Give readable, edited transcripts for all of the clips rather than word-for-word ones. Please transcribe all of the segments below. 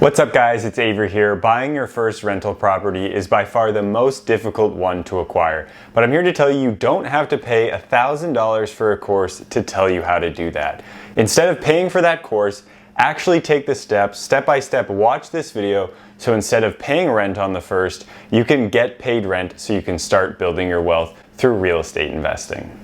What's up guys, it's Avery here. Buying your first rental property is by far the most difficult one to acquire. But I'm here to tell you you don't have to pay $1,000 for a course to tell you how to do that. Instead of paying for that course, actually take the steps, step by step, watch this video, so instead of paying rent on the first, you can get paid rent so you can start building your wealth through real estate investing.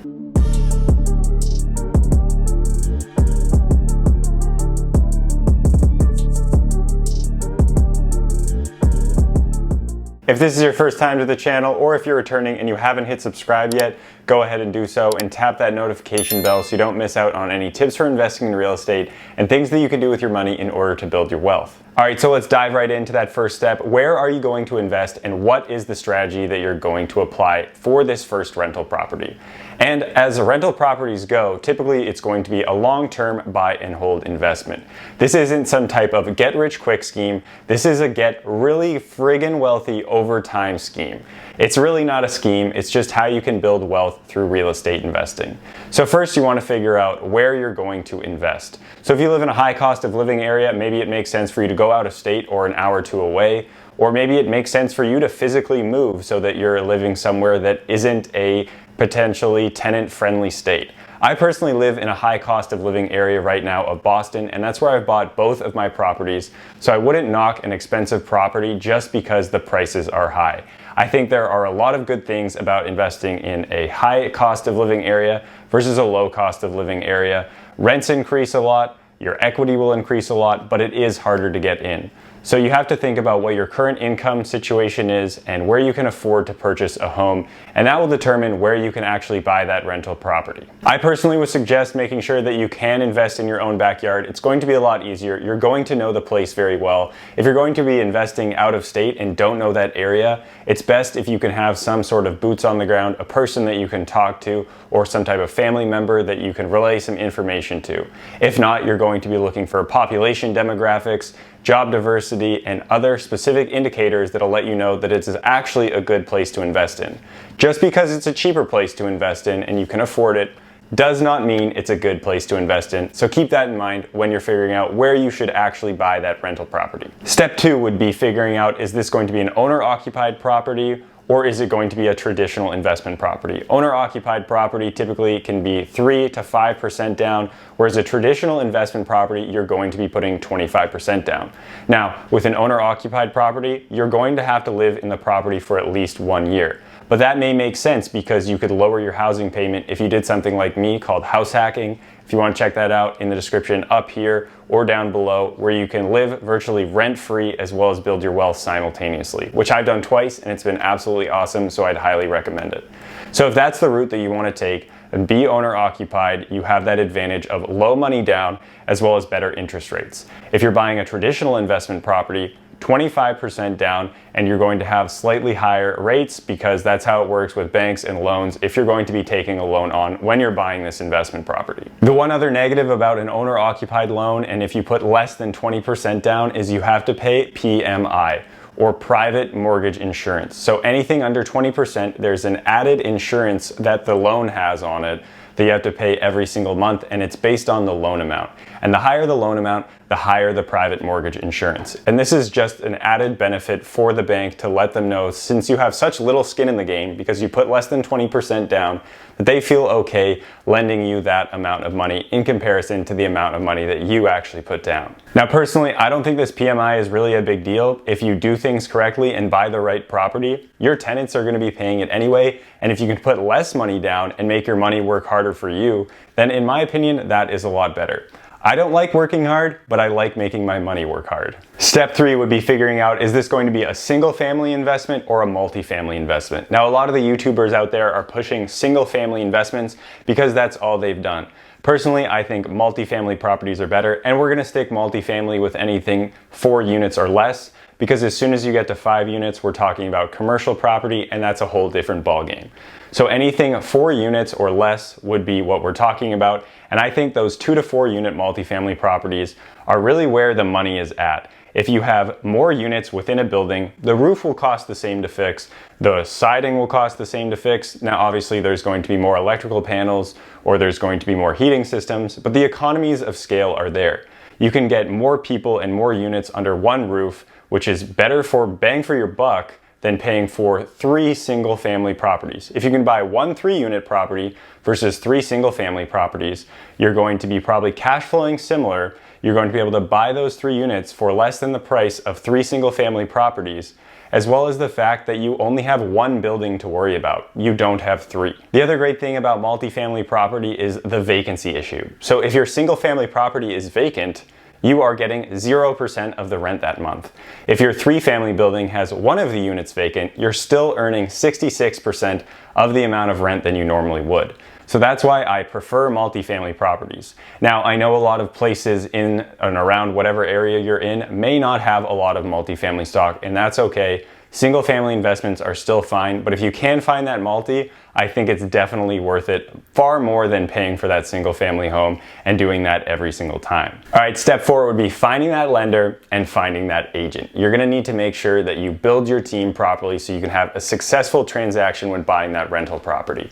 If this is your first time to the channel, or if you're returning and you haven't hit subscribe yet, go ahead and do so and tap that notification bell so you don't miss out on any tips for investing in real estate and things that you can do with your money in order to build your wealth. All right, so let's dive right into that first step. Where are you going to invest and what is the strategy that you're going to apply for this first rental property? And as rental properties go, typically it's going to be a long-term buy and hold investment. This isn't some type of get-rich-quick scheme. This is a get really friggin' wealthy over time scheme. It's really not a scheme, it's just how you can build wealth through real estate investing. So first you want to figure out where you're going to invest. So if you live in a high cost of living area, maybe it makes sense for you to go out of state or an hour or two away, or maybe it makes sense for you to physically move so that you're living somewhere that isn't a potentially tenant-friendly state. I personally live in a high cost of living area right now of Boston, and that's where I've bought both of my properties, so I wouldn't knock an expensive property just because the prices are high. I think there are a lot of good things about investing in a high cost of living area versus a low cost of living area. Rents increase a lot, your equity will increase a lot, but it is harder to get in. So you have to think about what your current income situation is and where you can afford to purchase a home, and that will determine where you can actually buy that rental property. I personally would suggest making sure that you can invest in your own backyard. It's going to be a lot easier. You're going to know the place very well. If you're going to be investing out of state and don't know that area, it's best if you can have some sort of boots on the ground, a person that you can talk to, or some type of family member that you can relay some information to. If not, you're going to be looking for population demographics, job diversity, and other specific indicators that'll let you know that it's actually a good place to invest in. Just because it's a cheaper place to invest in and you can afford it does not mean it's a good place to invest in, so keep that in mind when you're figuring out where you should actually buy that rental property. Step 2 would be figuring out, is this going to be an owner-occupied property or is it going to be a traditional investment property? Owner-occupied property typically can be 3 to 5% down, whereas a traditional investment property, you're going to be putting 25% down. Now, with an owner-occupied property, you're going to have to live in the property for at least 1 year. But that may make sense because you could lower your housing payment if you did something like me called house hacking. If you want to check that out, in the description up here or down below, where you can live virtually rent-free as well as build your wealth simultaneously, which I've done twice and it's been absolutely awesome, so I'd highly recommend it. So if that's the route that you want to take, and be owner-occupied, you have that advantage of low money down as well as better interest rates. If you're buying a traditional investment property, 25% down, and you're going to have slightly higher rates because that's how it works with banks and loans if you're going to be taking a loan on when you're buying this investment property. The one other negative about an owner-occupied loan, and if you put less than 20% down, is you have to pay PMI, or private mortgage insurance. So anything under 20%, there's an added insurance that the loan has on it that you have to pay every single month, and it's based on the loan amount. And the higher the loan amount, the higher the private mortgage insurance. And this is just an added benefit for the bank to let them know, since you have such little skin in the game because you put less than 20% down, that they feel okay lending you that amount of money in comparison to the amount of money that you actually put down. Now personally, I don't think this PMI is really a big deal. If you do things correctly and buy the right property, your tenants are going to be paying it anyway, and if you can put less money down and make your money work harder for you, then in my opinion, that is a lot better. I don't like working hard, but I like making my money work hard. Step 3 would be figuring out, is this going to be a single family investment or a multi-family investment? Now, a lot of the YouTubers out there are pushing single family investments because that's all they've done. Personally, I think multi-family properties are better, and we're gonna stick multi-family with anything 4 units or less, because as soon as you get to 5 units, we're talking about commercial property, and that's a whole different ballgame. So anything 4 units or less would be what we're talking about, and I think those 2 to 4 unit multifamily properties are really where the money is at. If you have more units within a building, the roof will cost the same to fix, the siding will cost the same to fix. Now obviously there's going to be more electrical panels or there's going to be more heating systems, but the economies of scale are there. you can get more people and more units under one roof, which is better for bang for your buck than paying for 3 single family properties. If you can buy 1 3-unit property versus 3 single family properties, you're going to be probably cash flowing similar. You're going to be able to buy those 3 units for less than the price of 3 single family properties, as well as the fact that you only have 1 building to worry about. You don't have 3. The other great thing about multifamily property is the vacancy issue. So if your single family property is vacant, you are getting 0% of the rent that month. If your 3-family building has 1 of the units vacant, you're still earning 66% of the amount of rent than you normally would. So that's why I prefer multifamily properties. Now, I know a lot of places in and around whatever area you're in may not have a lot of multifamily stock, and that's okay. Single family investments are still fine, but if you can find that multi, I think it's definitely worth it, far more than paying for that single family home and doing that every single time. All right, step 4 would be finding that lender and finding that agent. You're gonna need to make sure that you build your team properly so you can have a successful transaction when buying that rental property.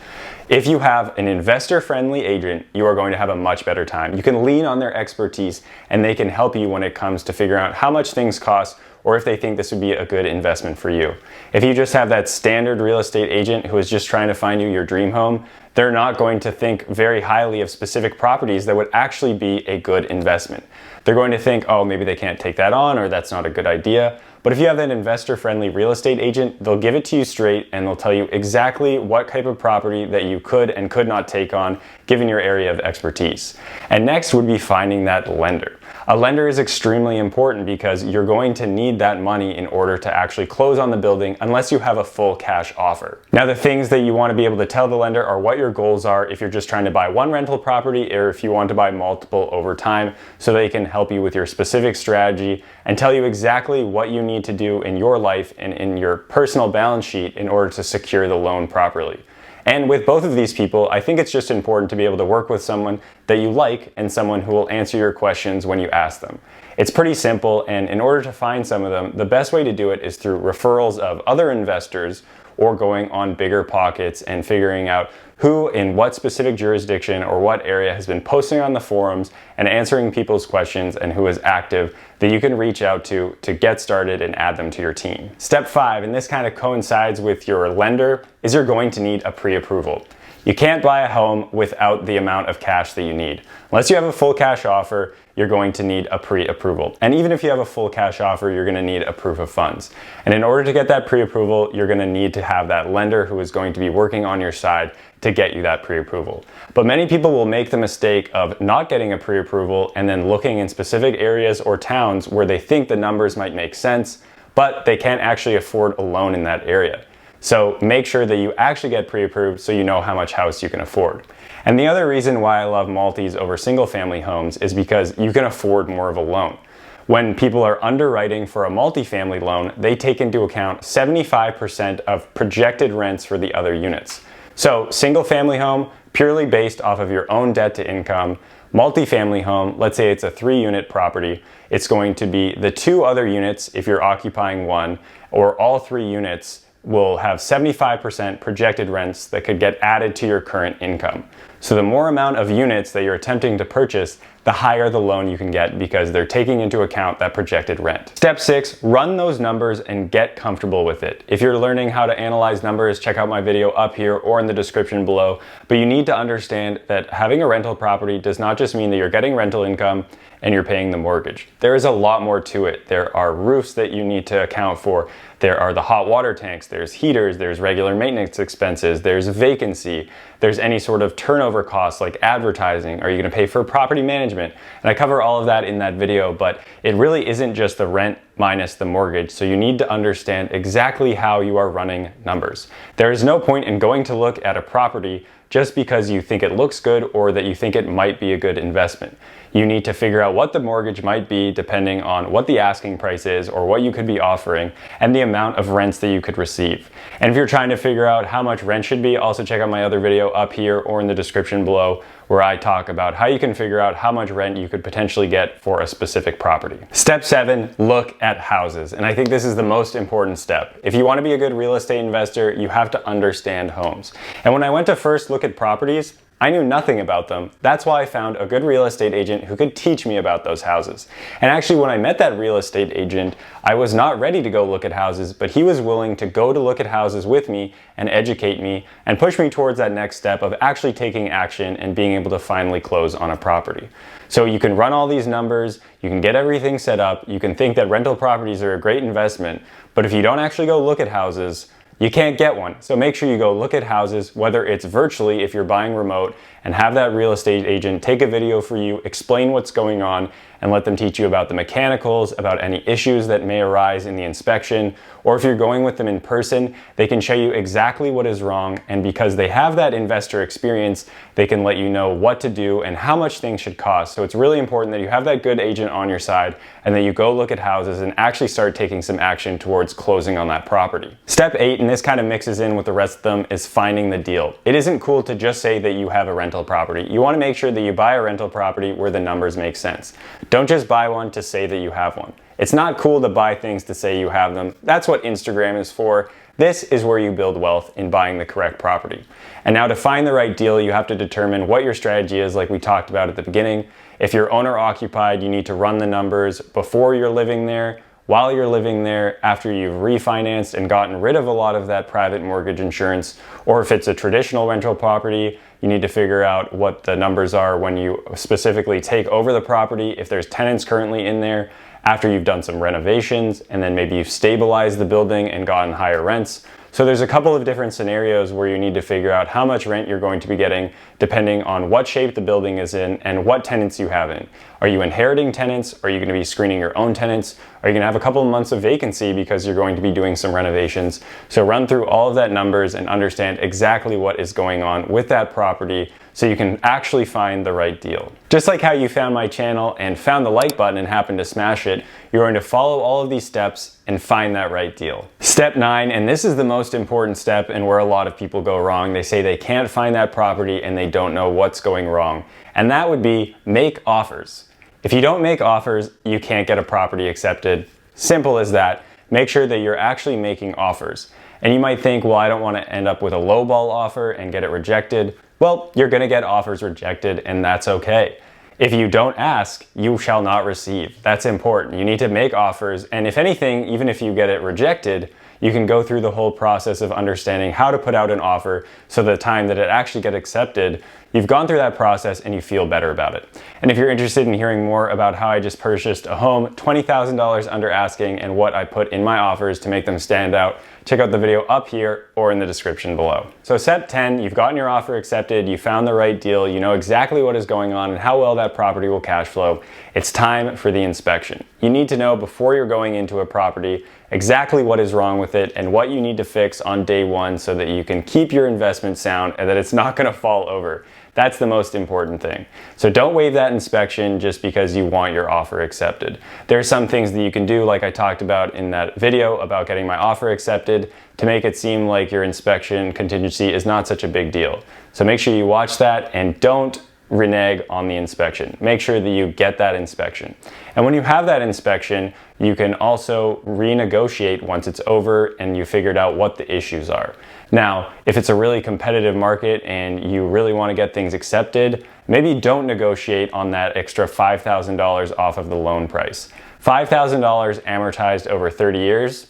If you have an investor-friendly agent, you are going to have a much better time. You can lean on their expertise and they can help you when it comes to figuring out how much things cost or if they think this would be a good investment for you. If you just have that standard real estate agent who is just trying to find you your dream home, they're not going to think very highly of specific properties that would actually be a good investment. They're going to think, oh, maybe they can't take that on, or that's not a good idea. But if you have an investor-friendly real estate agent, they'll give it to you straight and they'll tell you exactly what type of property that you could and could not take on given your area of expertise. And next would be finding that lender. A lender is extremely important because you're going to need that money in order to actually close on the building unless you have a full cash offer. Now, the things that you want to be able to tell the lender are what your goals are if you're just trying to buy 1 rental property or if you want to buy multiple over time, so they can help you with your specific strategy and tell you exactly what you need to do in your life and in your personal balance sheet in order to secure the loan properly. And with both of these people, I think it's just important to be able to work with someone that you like and someone who will answer your questions when you ask them. It's pretty simple, and in order to find some of them, the best way to do it is through referrals of other investors or going on Bigger Pockets and figuring out who in what specific jurisdiction or what area has been posting on the forums and answering people's questions and who is active that you can reach out to get started and add them to your team. Step 5, and this kind of coincides with your lender, is you're going to need a pre-approval. You can't buy a home without the amount of cash that you need. Unless you have a full cash offer, you're going to need a pre-approval. And even if you have a full cash offer, you're gonna need a proof of funds. And in order to get that pre-approval, you're gonna need to have that lender who is going to be working on your side to get you that pre-approval. But many people will make the mistake of not getting a pre-approval and then looking in specific areas or towns where they think the numbers might make sense, but they can't actually afford a loan in that area. So make sure that you actually get pre-approved so you know how much house you can afford. And the other reason why I love multis over single family homes is because you can afford more of a loan. When people are underwriting for a multifamily loan, they take into account 75% of projected rents for the other units. So single family home, purely based off of your own debt to income. Multifamily home, let's say it's a 3-unit property, it's going to be the 2 other units if you're occupying 1, or all 3 units will have 75% projected rents that could get added to your current income. So the more amount of units that you're attempting to purchase, the higher the loan you can get because they're taking into account that projected rent. Step 6, run those numbers and get comfortable with it. If you're learning how to analyze numbers, check out my video up here or in the description below. But you need to understand that having a rental property does not just mean that you're getting rental income and you're paying the mortgage. There is a lot more to it. There are roofs that you need to account for. There are the hot water tanks, there's heaters, there's regular maintenance expenses, there's vacancy, there's any sort of turnover costs like advertising. Are you gonna pay for property management? And I cover all of that in that video, but it really isn't just the rent minus the mortgage, so you need to understand exactly how you are running numbers. There is no point in going to look at a property just because you think it looks good or that you think it might be a good investment. You need to figure out what the mortgage might be depending on what the asking price is or what you could be offering and the amount of rents that you could receive. And if you're trying to figure out how much rent should be, also check out my other video up here or in the description below where I talk about how you can figure out how much rent you could potentially get for a specific property. Step 7, look at houses. And I think this is the most important step. If you want to be a good real estate investor, you have to understand homes. And when I went to first look at properties, I knew nothing about them. That's why I found a good real estate agent who could teach me about those houses. And actually, when I met that real estate agent, I was not ready to go look at houses, but he was willing to go to look at houses with me and educate me and push me towards that next step of actually taking action and being able to finally close on a property. So you can run all these numbers, you can get everything set up, you can think that rental properties are a great investment, but if you don't actually go look at houses, you can't get one. So make sure you go look at houses, whether it's virtually if you're buying remote, and have that real estate agent take a video for you, explain what's going on, and let them teach you about the mechanicals, about any issues that may arise in the inspection. Or if you're going with them in person, they can show you exactly what is wrong, and because they have that investor experience, they can let you know what to do and how much things should cost. So it's really important that you have that good agent on your side and that you go look at houses and actually start taking some action towards closing on that property. Step 8, and this kind of mixes in with the rest of them, is finding the deal. It isn't cool to just say that you have a rental property. You want to make sure that you buy a rental property where the numbers make sense. Don't just buy one to say that you have one. It's not cool to buy things to say you have them. That's what Instagram is for. This is where you build wealth in buying the correct property. And now to find the right deal, you have to determine what your strategy is, like we talked about at the beginning. If you're owner occupied, you need to run the numbers before you're living there, while you're living there, after you've refinanced and gotten rid of a lot of that private mortgage insurance. Or if it's a traditional rental property, you need to figure out what the numbers are when you specifically take over the property, if there's tenants currently in there, after you've done some renovations, and then maybe you've stabilized the building and gotten higher rents. So there's a couple of different scenarios where you need to figure out how much rent you're going to be getting depending on what shape the building is in and what tenants you have in. Are you inheriting tenants? Are you going to be screening your own tenants? Are you going to have a couple of months of vacancy because you're going to be doing some renovations? So run through all of that numbers and understand exactly what is going on with that property so you can actually find the right deal. Just like how you found my channel and found the like button and happened to smash it, you're going to follow all of these steps and find that right deal. Step 9, and this is the most important step and where a lot of people go wrong. They say they can't find that property and they don't know what's going wrong. And that would be make offers. If you don't make offers, you can't get a property accepted. Simple as that. Make sure that you're actually making offers. And you might think, well, I don't want to end up with a lowball offer and get it rejected. Well, you're going to get offers rejected, and that's okay. If you don't ask, you shall not receive. That's important. You need to make offers, and if anything, even if you get it rejected, you can go through the whole process of understanding how to put out an offer so the time that it actually gets accepted, you've gone through that process and you feel better about it. And if you're interested in hearing more about how I just purchased a home, $20,000 under asking, and what I put in my offers to make them stand out, check out the video up here or in the description below. So step 10, you've gotten your offer accepted, you found the right deal, you know exactly what is going on and how well that property will cash flow. It's time for the inspection. You need to know before you're going into a property exactly what is wrong with it and what you need to fix on day one so that you can keep your investment sound and that it's not going to fall over. That's the most important thing. So don't waive that inspection just because you want your offer accepted. There are some things that you can do, like I talked about in that video about getting my offer accepted, to make it seem like your inspection contingency is not such a big deal. So make sure you watch that and don't renege on the inspection. Make sure that you get that inspection. And when you have that inspection, you can also renegotiate once it's over and you figured out what the issues are. Now, if it's a really competitive market and you really want to get things accepted, maybe don't negotiate on that extra $5,000 off of the loan price. $5,000 amortized over 30 years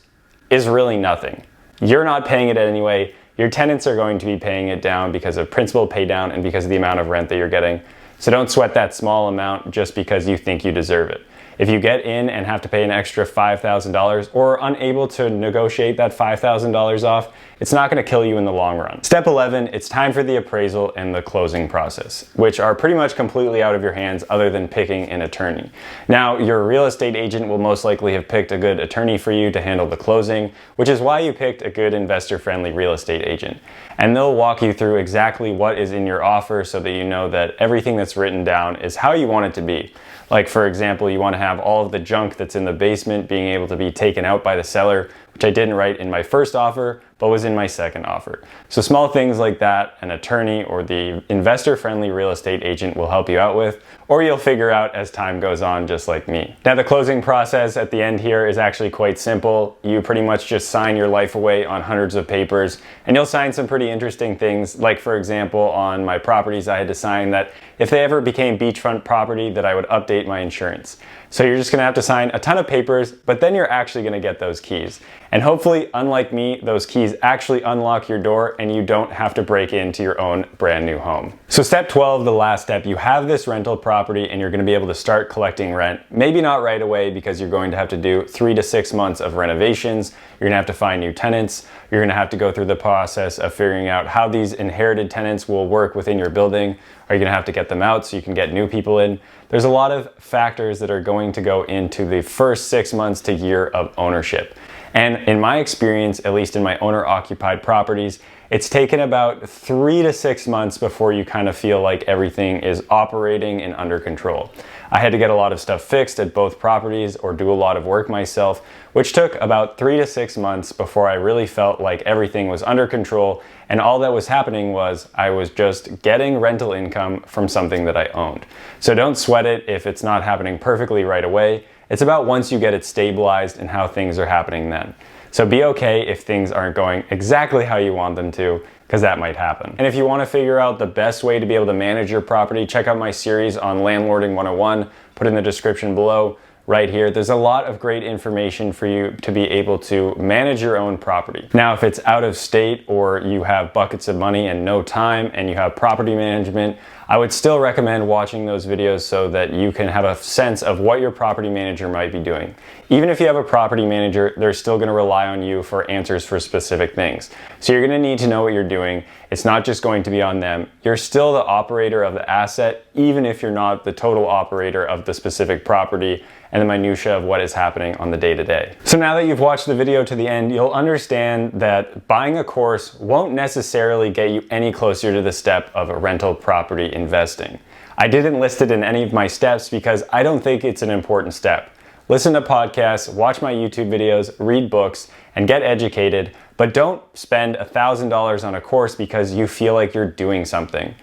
is really nothing. You're not paying it anyway. Your tenants are going to be paying it down because of principal pay down and because of the amount of rent that you're getting. So don't sweat that small amount just because you think you deserve it. If you get in and have to pay an extra $5,000 or are unable to negotiate that $5,000 off, it's not going to kill you in the long run. Step 11, it's time for the appraisal and the closing process, which are pretty much completely out of your hands other than picking an attorney. Now, your real estate agent will most likely have picked a good attorney for you to handle the closing, which is why you picked a good investor-friendly real estate agent. And they'll walk you through exactly what is in your offer so that you know that everything that's written down is how you want it to be. Like, for example, you want to have all of the junk that's in the basement being able to be taken out by the seller, which I didn't write in my first offer, but but was in my second offer. So small things like that, an attorney or the investor-friendly real estate agent will help you out with, or you'll figure out as time goes on, just like me. Now, the closing process at the end here is actually quite simple. You pretty much just sign your life away on hundreds of papers, and you'll sign some pretty interesting things. Like, for example, on my properties, I had to sign that if they ever became beachfront property, that I would update my insurance. So you're just gonna have to sign a ton of papers, but then you're actually gonna get those keys. And hopefully, unlike me, those keys actually unlock your door and you don't have to break into your own brand new home. So step 12, the last step, you have this rental property and you're gonna be able to start collecting rent. Maybe not right away because you're going to have to do 3 to 6 months of renovations. You're gonna have to find new tenants. You're gonna have to go through the process of figuring out how these inherited tenants will work within your building. Are you gonna have to get them out so you can get new people in? There's a lot of factors that are going to go into the first 6 months to year of ownership. And in my experience, at least in my owner-occupied properties, it's taken about 3 to 6 months before you kind of feel like everything is operating and under control. I had to get a lot of stuff fixed at both properties or do a lot of work myself, which took about 3 to 6 months before I really felt like everything was under control, and all that was happening was I was just getting rental income from something that I owned. So don't sweat it if it's not happening perfectly right away. It's about once you get it stabilized and how things are happening then. So be okay if things aren't going exactly how you want them to, because that might happen. And if you want to figure out the best way to be able to manage your property, check out my series on Landlording 101, put in the description below. Right here, there's a lot of great information for you to be able to manage your own property. Now, if it's out of state or you have buckets of money and no time and you have property management, I would still recommend watching those videos so that you can have a sense of what your property manager might be doing. Even if you have a property manager, they're still gonna rely on you for answers for specific things. So you're gonna need to know what you're doing. It's not just going to be on them. You're still the operator of the asset, even if you're not the total operator of the specific property and the minutia of what is happening on the day-to-day. So now that you've watched the video to the end, you'll understand that buying a course won't necessarily get you any closer to the step of a rental property investing. I didn't list it in any of my steps because I don't think it's an important step. Listen to podcasts, watch my YouTube videos, read books, and get educated, but don't spend $1,000 on a course because you feel like you're doing something.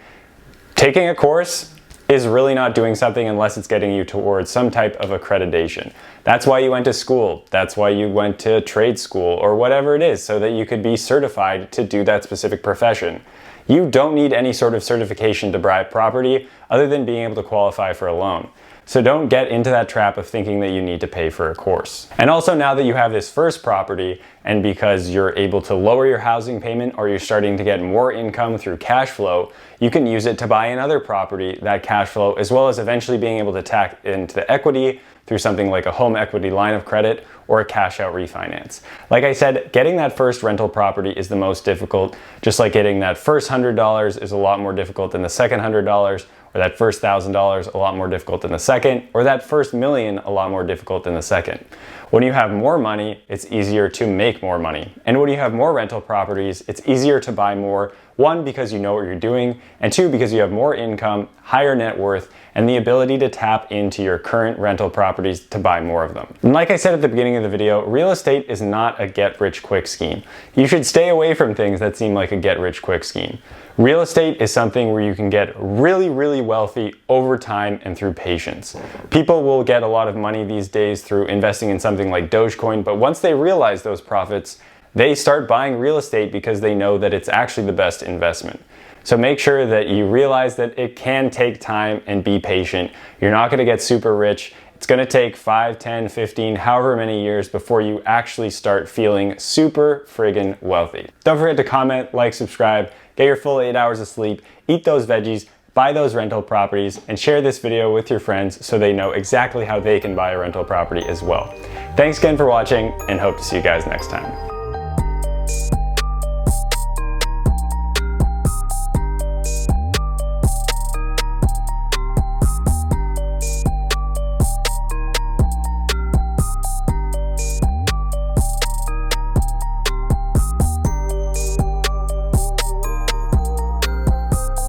Taking a course is really not doing something unless it's getting you towards some type of accreditation. That's why you went to school. That's why you went to trade school or whatever it is, so that you could be certified to do that specific profession. You don't need any sort of certification to buy property other than being able to qualify for a loan. So don't get into that trap of thinking that you need to pay for a course. And also, now that you have this first property, and because you're able to lower your housing payment or you're starting to get more income through cash flow, you can use it to buy another property, that cash flow, as well as eventually being able to tap into the equity through something like a home equity line of credit or a cash out refinance. Like I said, getting that first rental property is the most difficult, just like getting that first $100 is a lot more difficult than the second $100, or that first $1,000 a lot more difficult than the second, or that first million a lot more difficult than the second. When you have more money, it's easier to make more money. And when you have more rental properties, it's easier to buy more. One, because you know what you're doing, and two, because you have more income, higher net worth, and the ability to tap into your current rental properties to buy more of them. And like I said at the beginning of the video, real estate is not a get-rich-quick scheme. You should stay away from things that seem like a get-rich-quick scheme. Real estate is something where you can get really, really wealthy over time and through patience. People will get a lot of money these days through investing in something like Dogecoin, but once they realize those profits, they start buying real estate because they know that it's actually the best investment. So make sure that you realize that it can take time and be patient. You're not gonna get super rich. It's gonna take 5, 10, 15, however many years before you actually start feeling super friggin' wealthy. Don't forget to comment, like, subscribe, get your full 8 hours of sleep, eat those veggies, buy those rental properties, and share this video with your friends so they know exactly how they can buy a rental property as well. Thanks again for watching, and hope to see you guys next time.